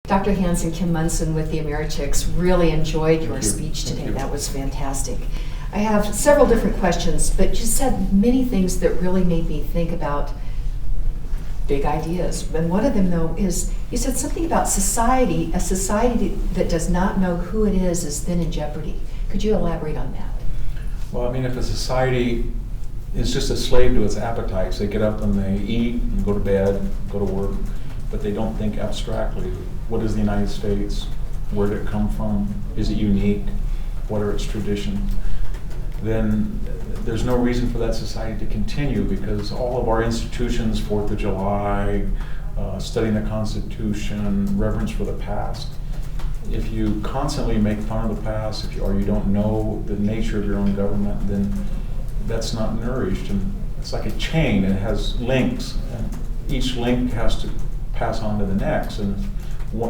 Dr. Hanson, Kim Monson with the Americhicks, really enjoyed your speech today. That was fantastic. I have several different questions, but you said many things that really made me think about big ideas. And one of them, though, is you said something about society. A society that does not know who it is then in jeopardy. Could you elaborate on that? Well, I mean, if a society is just a slave to its appetites, they get up and they eat and go to bed, go to work, but they don't think abstractly. What is the United States? Where did it come from? Is it unique? What are its traditions? Then there's no reason for that society to continue, because all of our institutions, 4th of July, studying the Constitution, reverence for the past, if you constantly make fun of the past, or you don't know the nature of your own government, then that's not nourished. And it's like a chain, it has links, and each link has to pass on to the next, and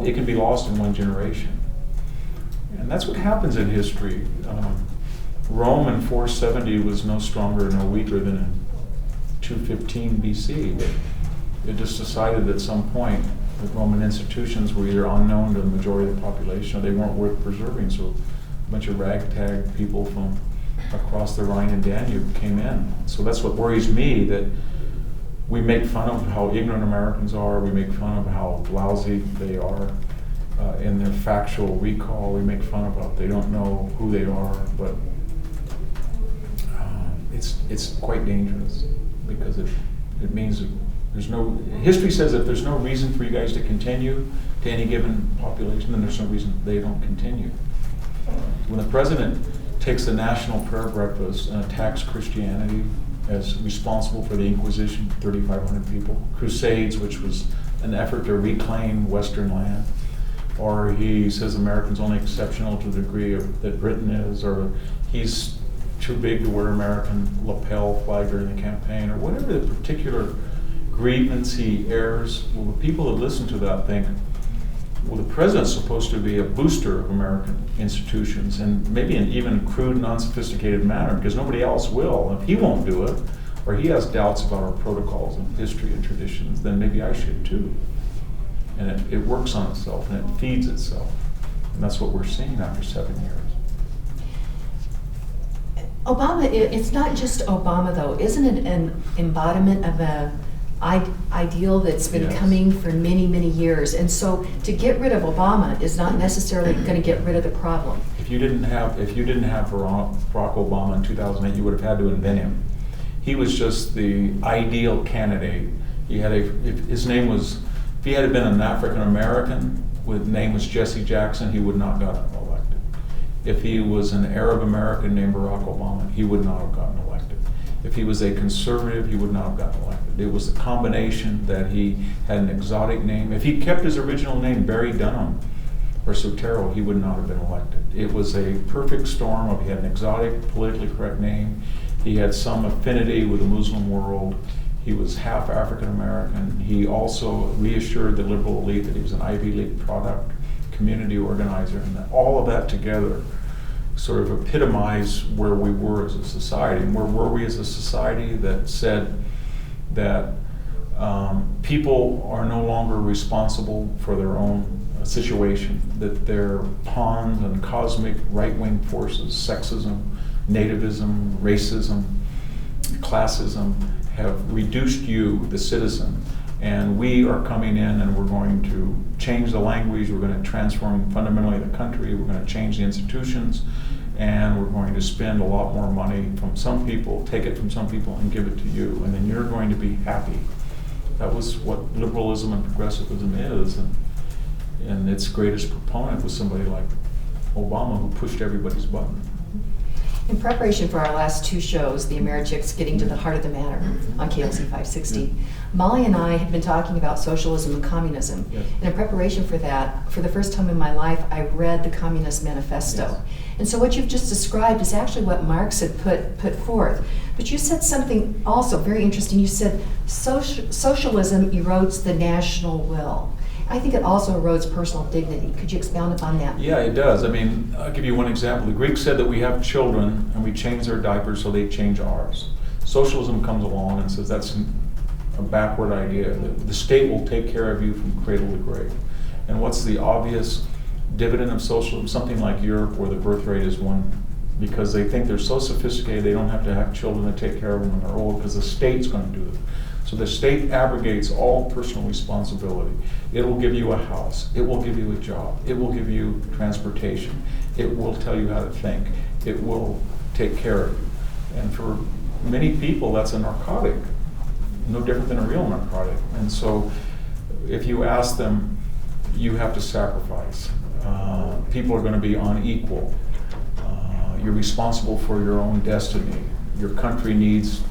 it can be lost in one generation. And that's what happens in history. Rome in 470 was no stronger, no weaker than in 215 BC. It just decided at some point that Roman institutions were either unknown to the majority of the population, or they weren't worth preserving. So a bunch of ragtag people from across the Rhine and Danube came in. So that's what worries me, that we make fun of how ignorant Americans are, we make fun of how lousy they are in their factual recall, we make fun of how they don't know who they are, but it's quite dangerous, because it means that there's no, history says that there's no reason for you guys to continue to any given population, then there's no reason they don't continue. When the president takes the National Prayer Breakfast and attacks Christianity as responsible for the Inquisition, 3,500 people, Crusades, which was an effort to reclaim Western land, or he says Americans only exceptional to the degree that Britain is, or he's too big to wear American lapel flag during the campaign, or whatever the particular grievance he airs, well, the people that listen to that think, well, the president's supposed to be a booster of American institutions, and maybe in even crude, non-sophisticated manner, because nobody else will. If he won't do it, or he has doubts about our protocols and history and traditions, then maybe I should too. And it works on itself, and it feeds itself. And that's what we're seeing after 7 years. Obama, it's not just Obama, though. Isn't it an embodiment of a ideal that's been coming for many, many years? And so to get rid of Obama is not necessarily going to get rid of the problem. If you didn't have Barack Obama in 2008, you would have had to invent him. He was just the ideal candidate. He had if he had been an African American with name was Jesse Jackson, he would not have gotten elected. If he was an Arab American named Barack Obama, he would not have gotten elected. If he was a conservative, he would not have gotten elected. It was the combination that he had an exotic name. If he kept his original name, Barry Dunham or Sotero, he would not have been elected. It was a perfect storm of, he had an exotic, politically correct name. He had some affinity with the Muslim world. He was half African American. He also reassured the liberal elite that he was an Ivy League product, community organizer, and that all of that together sort of epitomize where we were as a society. And where were we as a society that said that people are no longer responsible for their own situation, that they're pawns and cosmic right-wing forces, sexism, nativism, racism, classism, have reduced you, the citizen, and we are coming in and we're going to change the language, we're going to transform fundamentally the country, we're going to change the institutions, and we're going to spend a lot more money from some people, take it from some people and give it to you, and then you're going to be happy. That was what liberalism and progressivism is, and its greatest proponent was somebody like Obama, who pushed everybody's button. In preparation for our last two shows, the Americhicks Getting to the Heart of the Matter on KLC 560, Molly and I have been talking about socialism and communism. Yes. And in preparation for that, for the first time in my life, I read the Communist Manifesto. Yes. And so what you've just described is actually what Marx had put forth. But you said something also very interesting. You said socialism erodes the national will. I think it also erodes personal dignity. Could you expound upon that? Yeah, it does. I mean, I'll give you one example. The Greeks said that we have children and we change their diapers so they change ours. Socialism comes along and says that's a backward idea. The state will take care of you from cradle to grave. And what's the obvious dividend of socialism? Something like Europe, where the birth rate is 1, because they think they're so sophisticated they don't have to have children to take care of them when they're old, because the state's going to do it. So the state abrogates all personal responsibility. It will give you a house. It will give you a job. It will give you transportation. It will tell you how to think. It will take care of you. And for many people, that's a narcotic, no different than a real narcotic. And so if you ask them, you have to sacrifice. People are going to be unequal. You're responsible for your own destiny. Your country needs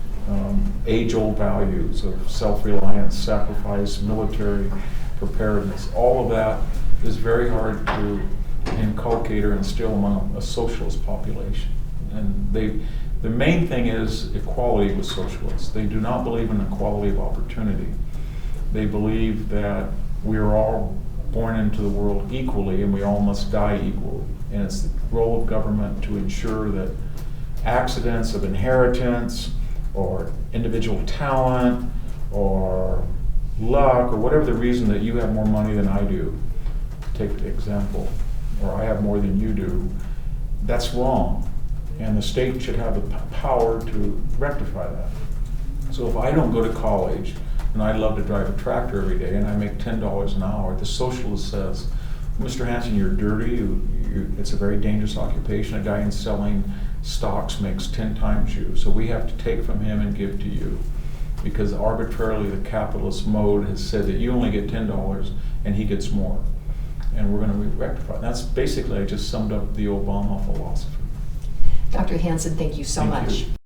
age-old values of self-reliance, sacrifice, military preparedness. All of that is very hard to inculcate or instill among a socialist population. And the main thing is equality with socialists. They do not believe in equality of opportunity. They believe that we are all born into the world equally and we all must die equally. And it's the role of government to ensure that accidents of inheritance or individual talent or luck or whatever the reason that you have more money than I do, take the example, or I have more than you do, that's wrong. And the state should have the power to rectify that. So if I don't go to college and I love to drive a tractor every day and I make $10 an hour, the socialist says, Mr. Hanson, you're dirty, it's a very dangerous occupation. A guy in selling stocks makes 10 times you. So we have to take from him and give to you. Because arbitrarily the capitalist mode has said that you only get $10 and he gets more. And we're going to rectify. That's basically, I just summed up the Obama philosophy. Dr. Hanson, thank you so Thank much. you.